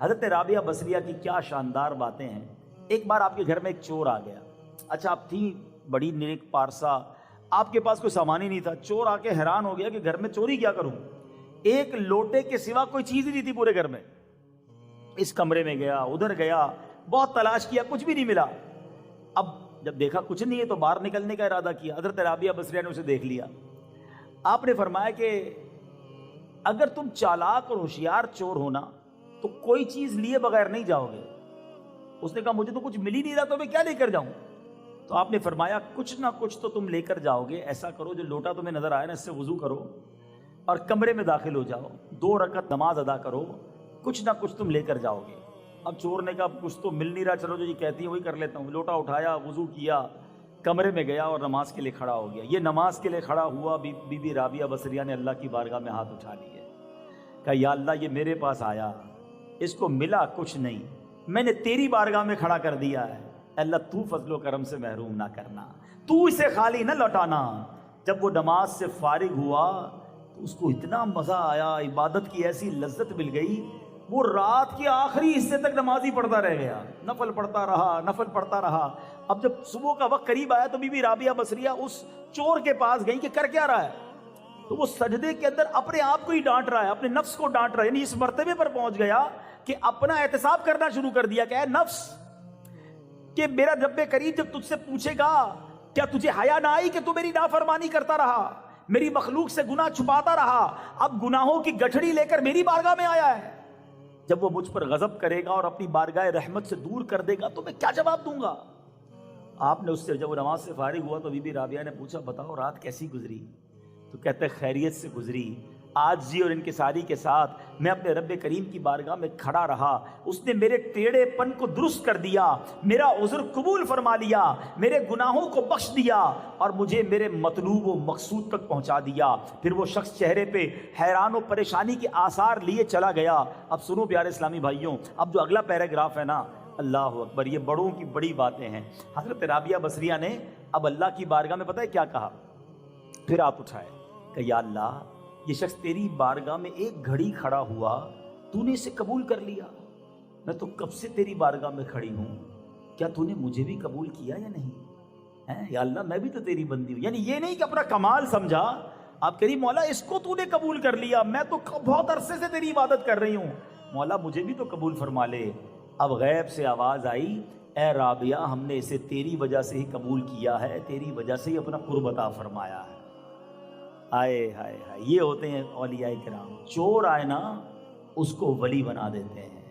حضرت رابعہ بصریہ کی کیا شاندار باتیں ہیں. ایک بار آپ کے گھر میں ایک چور آ گیا. اچھا آپ تھیں بڑی نیک پارسا, آپ کے پاس کوئی سامان ہی نہیں تھا. چور آ کے حیران ہو گیا کہ گھر میں چوری کیا کروں, ایک لوٹے کے سوا کوئی چیز ہی نہیں تھی پورے گھر میں. اس کمرے میں گیا, ادھر گیا, بہت تلاش کیا, کچھ بھی نہیں ملا. اب جب دیکھا کچھ نہیں ہے تو باہر نکلنے کا ارادہ کیا. حضرت رابعہ بصریہ نے اسے دیکھ لیا. آپ نے فرمایا کہ اگر تم چالاک اور ہوشیار چور ہونا تو کوئی چیز لیے بغیر نہیں جاؤ گے. اس نے کہا مجھے تو کچھ مل ہی نہیں رہا تو میں کیا لے کر جاؤں. تو آپ نے فرمایا کچھ نہ کچھ تو تم لے کر جاؤ گے. ایسا کرو جو لوٹا تمہیں نظر آئے نا اس سے وضو کرو اور کمرے میں داخل ہو جاؤ, 2 رکعت نماز ادا کرو, کچھ نہ کچھ تم لے کر جاؤ گے. اب چور نے کہا کچھ تو مل نہیں رہا, چلو جو یہ کہتی ہیں وہی کر لیتا ہوں. لوٹا اٹھایا, وضو کیا, کمرے میں گیا اور نماز کے لیے کھڑا ہو گیا. یہ نماز کے لیے کھڑا ہوا, بی بی رابعہ بصریہ نے اللہ کی بارگاہ میں ہاتھ اٹھا لیے. کہا یا اللہ یہ میرے پاس آیا, اس کو ملا کچھ نہیں, میں نے تیری بارگاہ میں کھڑا کر دیا ہے. اللہ تو فضل و کرم سے محروم نہ کرنا, تو اسے خالی نہ لوٹانا. جب وہ نماز سے فارغ ہوا تو اس کو اتنا مزہ آیا, عبادت کی ایسی لذت مل گئی, وہ رات کے آخری حصے تک نماز ہی پڑھتا رہ گیا, نفل پڑھتا رہا, نفل پڑھتا رہا. اب جب صبح کا وقت قریب آیا تو بی بی رابعہ بصریہ اس چور کے پاس گئی کہ کر کیا رہا ہے. تو وہ سجدے کے اندر اپنے آپ کو ہی ڈانٹ رہا ہے, اپنے نفس کو ڈانٹ رہا ہے. یعنی اس مرتبے پر پہنچ گیا کہ اپنا احتساب کرنا شروع کر دیا کہ اے نفس, کہ میرا رب کریم جب تجھ سے پوچھے گا کیا تجھے حیا نہ آئی کہ تو میری نافرمانی کرتا رہا, میری مخلوق سے گناہ چھپاتا رہا, اب گناہوں کی گٹھڑی لے کر میری بارگاہ میں آیا ہے. جب وہ مجھ پر غضب کرے گا اور اپنی بارگاہ رحمت سے دور کر دے گا تو میں کیا جواب دوں گا. آپ نے اس سے جب وہ نماز سے فارغ ہوا تو بی بی رابعہ نے پوچھا بتاؤ رات کیسی گزری. تو کہتے خیریت سے گزری, عاجزی اور انکساری کے ساتھ میں اپنے رب کریم کی بارگاہ میں کھڑا رہا. اس نے میرے ٹیڑھے پن کو درست کر دیا, میرا عذر قبول فرما لیا, میرے گناہوں کو بخش دیا اور مجھے میرے مطلوب و مقصود تک پہنچا دیا. پھر وہ شخص چہرے پہ حیران و پریشانی کے آثار لیے چلا گیا. اب سنو پیارے اسلامی بھائیوں, اب جو اگلا پیراگراف ہے نا, اللہ اکبر, یہ بڑوں کی بڑی باتیں ہیں. حضرت رابعہ بصریہ نے اب اللہ کی بارگاہ میں پتہ ہے کیا کہا, پھر ہاتھ اٹھائے کہ یا اللہ یہ شخص تیری بارگاہ میں ایک گھڑی کھڑا ہوا, تو نے اسے قبول کر لیا. میں تو کب سے تیری بارگاہ میں کھڑی ہوں, کیا تو نے مجھے بھی قبول کیا یا نہیں؟ یا اللہ میں بھی تو تیری بندی ہوں. یعنی یہ نہیں کہ اپنا کمال سمجھا, آپ کہہ رہی مولا اس کو تو نے قبول کر لیا, میں تو بہت عرصے سے تیری عبادت کر رہی ہوں, مولا مجھے بھی تو قبول فرما لے. اب غیب سے آواز آئی, اے رابعہ ہم نے اسے تیری وجہ سے ہی قبول کیا ہے, تیری وجہ سے ہی اپنا قرب عطا فرمایا ہے. آئے ہائے ہائے, یہ ہوتے ہیں اولیاء کرام. چور آئے نا اس کو ولی بنا دیتے ہیں.